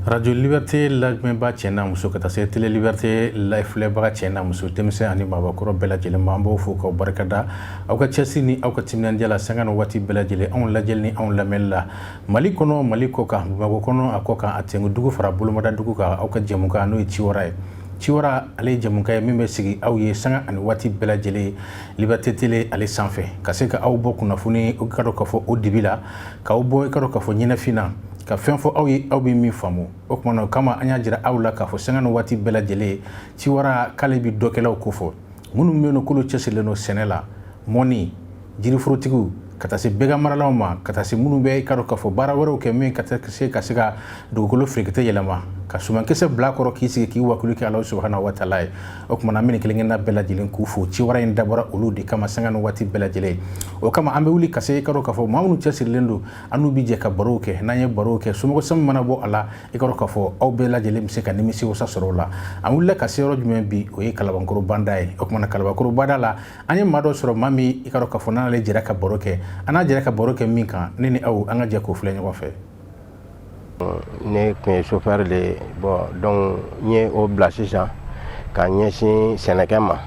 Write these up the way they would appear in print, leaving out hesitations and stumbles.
Radio Liberté lagmeba tiɲɛna muso ka taa se Télé Liberté filɛbaga tiɲɛna muso denmisɛn ani maabakɔrɔ bɛɛ lajɛlen ma an b'aw fo k'aw barikada aw ka cɛsiri ni aw ka timinandiya la sanga ni waati bɛɛ lajɛlen anw lajɛli ni anw lamɛnni la Mali kɔnɔ Mali kɔ kan Bamakɔ kɔnɔ a kɔ kan a Tengu-dugu fara Bolomada dugu kan aw ka jɛmukan n'o ye Ciwara ye Ciwara ale ye jɛmukan ye min bɛ sigi aw ye sanga ani waati bɛɛ lajɛlen Liberté Télé ale sanfɛ ka se ka aw bɔ kunnafoni o ka dɔn ka fɔ o dibi la k'aw bɔ i ka dɔn ka fɔ ɲɛnafin ka fɛn fɔ aw ye aw bɛ min faamu o kuma kama an y'a jira aw la k'a fɔ sanga ni waati bɛɛ lajɛlen Ciwara k'ale bɛ dɔkɛlaw ko fɔ minnu bɛ yen nɔ k'olu cɛsirilen don sɛnɛ la mɔni jiriforotigiw ka taa se bɛɛ maralaw ma ka taa se minnu bɛ i ka dɔn ka fɔ baara wɛrɛw kɛ min ka se ka dugukolo firikitɛ yɛlɛma ka sumankisɛ bila kɔrɔ k'i sigi k'i wakili kɛ Alahu subahanahu wa taala ye o kuma an bɛ nin kelen-kelenna bɛɛ lajɛlen k'u fo Ciwara in dabɔra olu de kama sanga ni waati bɛɛ lajɛlen o kama an bɛ wuli ka se i ka dɔn ka fɔ maa minnu cɛsirilen don an n'u bɛ jɛ ka barow kɛ n'an ye barow kɛ somɔgɔsɛm mana bɔ a la i ka dɔn ka fɔ aw bɛɛ lajɛlen bɛ se ka nimisi wasa sɔrɔ o la an wulila ka se yɔrɔ jumɛn bi o ye Kalabankɔrɔ banda ye o kuma Kalabankɔrɔ banda la an ye maa dɔ sɔrɔ maa min i ka dɔn ka fɔ n'ale jɛra ka baro kɛ an n'a jɛra ka baro kɛ min kan ne ni aw an ka jɛ k'o filɛ ɲɔgɔn fɛ. Ne tun ye chauffeur de ye donc n ye o bila sisan ka ɲɛsin sɛnɛkɛ ma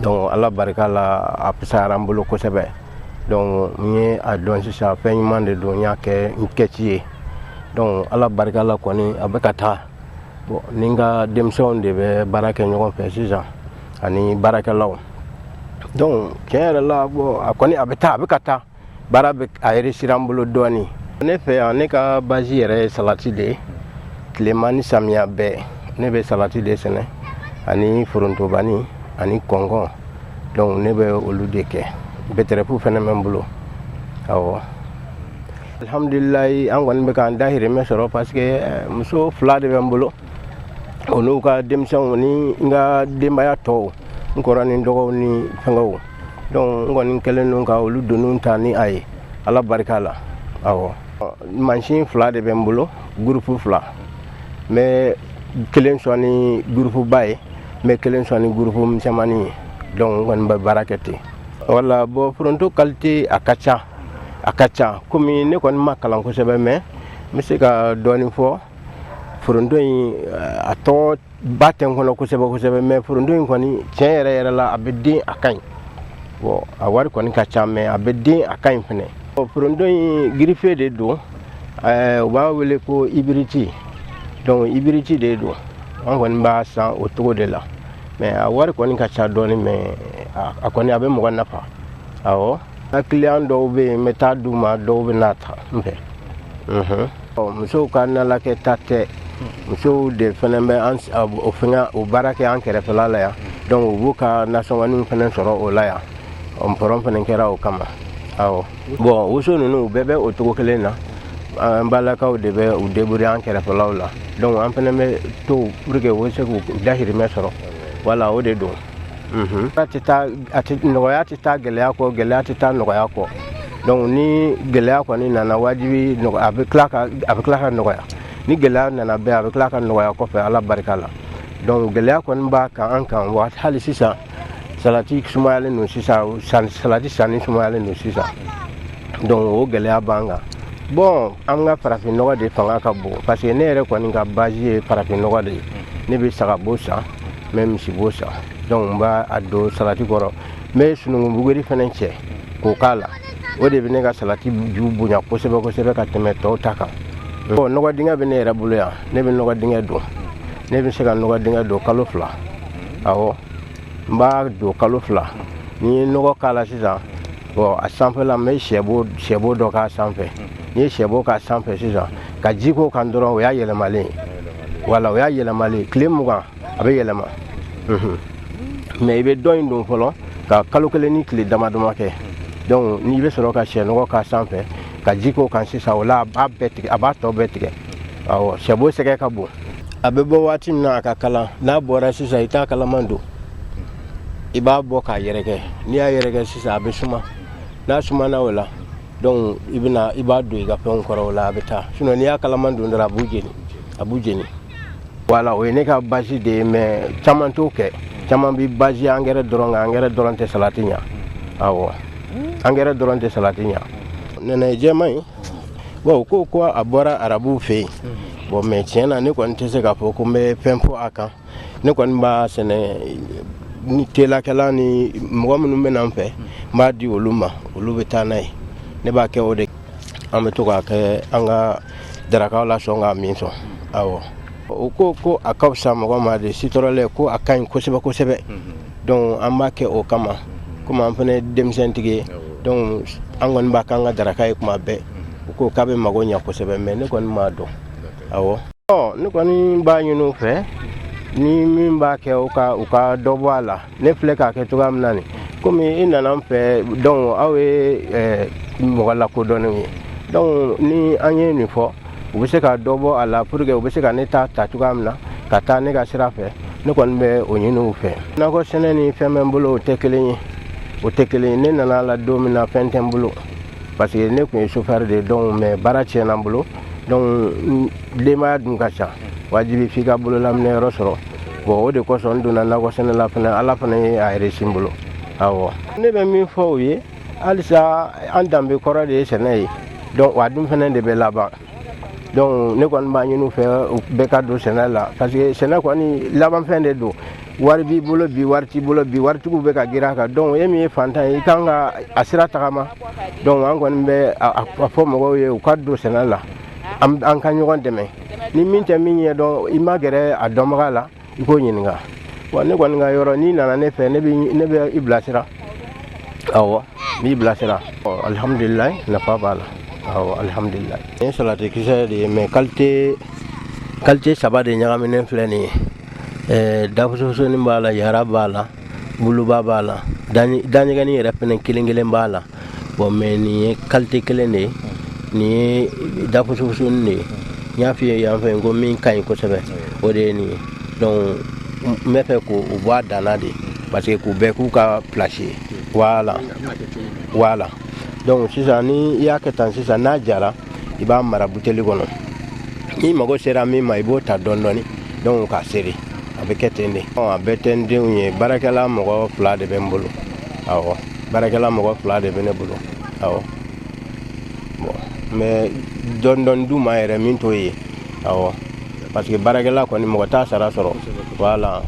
donc Ala barika la a fisayara n bolo kosɛbɛ donc n ye a dɔn sisan fɛn ɲuman de don n y'a kɛ n kɛci ye donc Ala barika la kɔni a bɛ ka taa ni n ka denmisɛnw de bɛ baara kɛ ɲɔgɔn fɛ sisan ani baarakɛlaw donc tiɲɛ yɛrɛ la a kɔni a bɛ taa a bɛ ka taa baara bɛ a réussir an bolo dɔɔnin. Ne fɛ yan ne ka base yɛrɛ ye salati de ye tilema ni samiya bɛɛ ne bɛ salati de sɛnɛ ani forontobani ani kɔngɔn donc ne bɛ olu de kɛ betɛrɛfu fɛnɛ bɛ n bolo awɔ alhamdulilayi an kɔni bɛ k'an dahirimɛ sɔrɔ parce que muso 2 de bɛ n bolo o n'u ka denmisɛnw ni n ka denbaya tɔw n kɔrɔ ni n dɔgɔw ni fɛngɛw donc n kɔni kɛlen don ka olu doniw ta ni a ye Ala barika la awɔ mansin 2 de bɛ n bolo groupe 2 n bɛ kelen sɔn ni groupe ba ye n bɛ kelen sɔn ni groupe misɛnmanin ye donc n kɔni bɛ baara kɛ ten wala foronto qualité a ka ca komi ne kɔni ma kalan kosɛbɛ mais n bɛ se ka dɔɔnin fɔ foronto in a tɔgɔ ba tɛ n kɔnɔ kosɛbɛ mais foronto in kɔni tiɲɛ yɛrɛ la a bɛ den a ka ɲi bon a wari kɔni ka ca mais a bɛ den a ka ɲi fɛnɛ foronto in greffé de don u b'a wele ko hybride donc hybride de don an kɔni b'a san o cogo de la mais a wari kɔni ka ca dɔɔnin mais a kɔni a bɛ mɔgɔ nafa awɔ n ka client dɔw bɛ yen n bɛ taa d'u ma dɔw bɛ n'a ta n fɛ musow ka nalakɛ ta tɛ musow de fɛnɛ bɛ o baara kɛ an kɛrɛfɛla la yan donc u b'u ka nasɔngɔnin fɛnɛ sɔrɔ o la yan ɔnpɔrɔn fɛnɛ kɛra o kama awɔ bon woso ninnu bɛɛ bɛ o cogo kelen na an balakaw de bɛ u débrouiller an kɛrɛfɛlaw la donc an fɛnɛ bɛ to pour que u bɛ se k'u dahirimɛ sɔrɔ voilà o de don nɔgɔya tɛ taa gɛlɛya kɔ gɛlɛya tɛ taa nɔgɔya kɔ donc ni gɛlɛya kɔni nana wajibi a bɛ tila ka nɔgɔya ni gɛlɛya nana bɛɛ a bɛ tila ka nɔgɔya kɔfɛ Ala barika la donc gɛlɛya kɔni b'a kan an kan hali sisan salati sumayalen don sisan salati sanni sumayalen don sisan donc o gɛlɛya b'an kan bon an ka farafin nɔgɔ de fanga ka bon parce que ne yɛrɛ kɔni ka base ye farafin nɔgɔ de ye ne bɛ sagabo san n bɛ misibo san donc n b'a don salati kɔrɔ n bɛ sunugunbuguri fɛnɛ cɛ k'o k'a la o de bɛ ne ka salati ju bonya kosɛbɛ ka tɛmɛ tɔw ta kan bon nɔgɔ dingɛ bɛ ne yɛrɛ bolo yan ne bɛ nɔgɔ dingɛ don ne bɛ se ka nɔgɔ dingɛ don kalo 2 awɔ n b'a don kalo 2 ni ye nɔgɔ k'a la sisan bon a sanfɛla n bɛ sɛbo dɔ k'a sanfɛ ni ye sɛbo k'a sanfɛ sisan ka ji k'o kan dɔrɔn o y'a yɛlɛmalen wala o y'a yɛlɛmalen tile 20 a bɛ yɛlɛma mais i bɛ dɔ in don fɔlɔ ka kalo 1 ni tile damadama kɛ donc n'i bɛ sɔrɔ ka sɛnɔgɔ k'a sanfɛ ka ji k'o kan sisan o la a b'a tɔ bɛɛ tigɛ awɔ sɛbo sɛgɛ ka bon a bɛ bɔ waati min na a ka kalan n'a bɔra sisan i t'a kalaman don i b'a bɔ k'a yɛrɛkɛ n'i y'a yɛrɛkɛ sisan a bɛ suma n'a sumana o la donc i b'a don i ka fɛnw kɔrɔ o la a bɛ taa sinon n'i y'a kalaman don dɔrɔn a b'u jeni voilà o ye ne ka base de ye mais caman t'o kɛ caman bɛ base angɛrɛ dɔrɔn kan angɛrɛ dɔrɔn tɛ salati ɲa awɔ angɛrɛ dɔrɔn tɛ salati ɲa nɛnɛ jɛman in bon ko a bɔra arabuw fɛ yen bon mais tiɲɛ na ne kɔni tɛ se k'a fɔ ko n bɛ fɛn fɔ a kan ne kɔni b'a sɛnɛ ni telakɛla ni mɔgɔ minnu bɛ na n fɛ n b'a di olu ma olu bɛ taa n'a ye ne b'a kɛ o de an bɛ to k'a kɛ an ka darakaw la sɔn k'a min sɔn awɔ o ko a ka fisa mɔgɔ ma de sitorɔlɛ ko a ka ɲi kosɛbɛ kosɛbɛ donc an b'a kɛ o kama komi an fana ye denmisɛntigi ye donc an kɔni b'a k'an ka daraka ye kuma bɛɛ u ko k'a bɛ mago ɲɛ kosɛbɛ mais ne kɔni m'a dɔn awɔ ne kɔni b'a ɲini u fɛ ni min b'a kɛ u ka dɔ bɔ a la ne filɛ k'a kɛ cogoya min na nin komi i nana an fɛ donc aw ye mɔgɔ lakodɔnnenw ye donc ni an ye nin fɔ u bɛ se ka dɔ bɔ a la pour que u bɛ se ka ne ta cogoya min na ka taa ne ka sira fɛ ne kɔni bɛ o ɲini u fɛ nakɔ sɛnɛ ni fɛn bɛ n bolo o tɛ kelen ye o tɛ kelen ye ne nana la don min na fɛn tɛ n bolo parce que ne tun ye chauffeur de donc mais baara tiɲɛna n bolo donc denbaya dun ka ca wajibi f'i ka bololaminɛyɔrɔ sɔrɔ bon o de kosɔn n donna nakɔ sɛnɛ la fana ala fana ye a yɛrɛsi n bolo awɔ ne bɛ min fɔ u ye halisa an danbe kɔrɔ de ye sɛnɛ ye donc wa dun fana de bɛ laban donc ne kɔni b'a ɲini u fɛ bɛɛ ka don sɛnɛ la parce que sɛnɛ kɔni labanfɛn de don wari b'i bolo bi wari t'i bolo bi waritigiw bɛ ka girin a kan donc e min ye fantan ye i kan ka a sira tagama donc an kɔni bɛ a fɔ mɔgɔw ye u ka don sɛnɛ la an ka ɲɔgɔn dɛmɛ ni min tɛ min ye dɔn i ma gɛrɛ a dɔnbaga la i k'o ɲininka wa ne kɔni ka yɔrɔ n'i nana ne fɛ ne bɛ i bilasira awɔ n b'i bilasira alhamdulilayi nafa b'a la awɔ alhamdulilayi n ye salatikisɛ de ye mais qualité saba de ɲagaminen filɛ nin ye dafusonin b'a la yara b'a la buluba b'a la daɲɛgɛnin yɛrɛ fɛnɛ kelen kelen b'a la bon mais nin ye qualité kelen de ye nin ye dafusonin de ye n y'a f'i ye yan fɛ ko min ka ɲi kosɛbɛ o de ye nin ye donc n bɛ fɛ k'u bɔ a danna de parce que k'u bɛɛ k'u ka place ye voilà donc sisan ni i y'a kɛ tan sisan n'a jara i b'a mara buteli kɔnɔ n'i mago sera min ma i b'o ta dɔɔni dɔɔni donc k'a seri a bɛ kɛ ten de a bɛɛ tɛ n denw ye baarakɛla mɔgɔ 2 de bɛ n bolo awɔ baarakɛla mɔgɔ 2 de bɛ ne bolo awɔ bon mais dɔɔni dɔɔni d'u ma yɛrɛ min t'o ye awɔ parce que baarakɛla kɔni mɔgɔ t'a sara sɔrɔ voilà.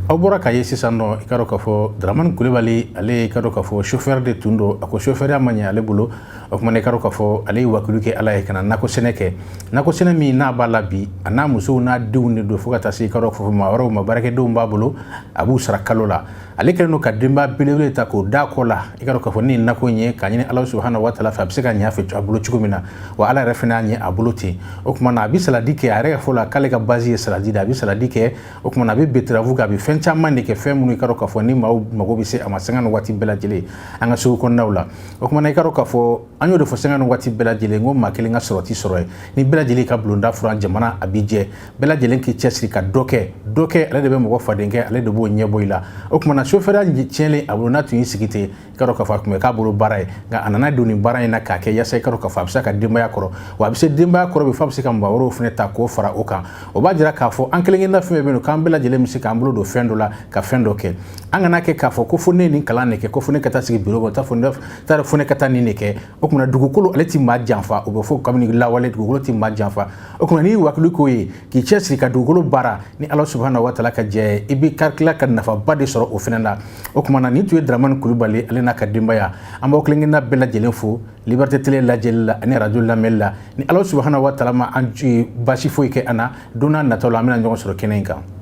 aw bɔra k'a ye sisan nɔ i ka dɔn k'a fɔ Dramane Coulibaly ale i ka dɔn k'a fɔ chauffeur de tun don a ko chauffeur ma ɲɛ ale bolo o kumana i ka dɔn k'a fɔ ale ye wakilu kɛ ala ye ka na nakɔ sɛnɛ kɛ nakɔ sɛnɛ min n'a b'a la bi a n'a musow n'a denw de don fo ka taa se i ka dɔn k'a fɔ maa wɛrɛw ma baarakɛdenw b'a bolo a b'u sara kalo la ale kɛlen don ka denbaya belebele ta k'o da kɔ la i ka dɔn k'a fɔ ni nakɔ in ye k'a ɲini ala subhanahu wa taala fɛ a bɛ se ka ɲɛ a fɛ a bolo cogo min na wa ala yɛrɛ fana y'a ɲɛ a bolo ten o kumana a bɛ saladi kɛ a yɛrɛ ka fɔ la k'ale ka base ye saladi de a bɛ saladi kɛ o kumana a bɛ beteravu kɛ a bɛ fɛn caman de kɛ fɛn minnu i ka dɔn k'a fɔ ni maaw mago bɛ se a ma sanga ni waati bɛɛ lajɛlen an ka sugu kɔnɔnaw la o kumana i ka dɔn k'a fɔ an y'o de fɔ sanga ni waati bɛɛ lajɛlen ko maa kelen ka sɔrɔ t'i sɔrɔ ye ni bɛɛ lajɛlen ka bulonda furan jamana a b'i jɛ bɛɛ lajɛlen k'i cɛsiri ka dɔ kɛ ale de bɛ mɔgɔ faden kɛ ale de b'o ɲɛbɔ i la o kumana chauffeur tiɲɛlen a bolo n'a tun y'i sigi ten i ka dɔn k'a fɔ a tun bɛ k'a bolo baara ye nka a nana don nin baara in na k'a kɛ yaasa i ka dɔn k'a fɔ a bɛ se ka denbaya kɔrɔ wa a bɛ se denbaya kɔrɔ bi f'a bɛ se ka mɔgɔ wɛrɛw fana ta k'o fara o kan o b'a jira k'a fɔ an kelen kelenna fɛn bɛɛ bɛ yen k'an bɛɛ lajɛlen bɛ se k'an bolo don fɛn dɔ la ka fɛn dɔ kɛ an kana kɛ k'a fɔ ko fo ne ye nin kalan de kɛ ko fo ne ka taa sigi bureau kɔnɔ t'a fo ne ka taa nin de kɛ o kumana dugukolo ale ti maa janfa o bɛ fɔ kabini lawale dugukolo ti maa janfa o kumana n'i wakilu k'o ye k'i cɛsiri ka dugukolo baara ni ala subhanahu wa taala ka jɛ ye i bɛ tila ka nafaba de sɔrɔ o fana na o kumana nin tun ye Dramane Coulibaly ale n'a ka denbaya an b'aw kelen kelenna bɛɛ lajɛlen fo Liberté Télé lajɛli la ani radio lamɛnli la ni ala subhanahu wa taala ma an basi foyi kɛ an na don n'a nataw la an bɛna ɲɔgɔn sɔrɔ kɛnɛ in kan.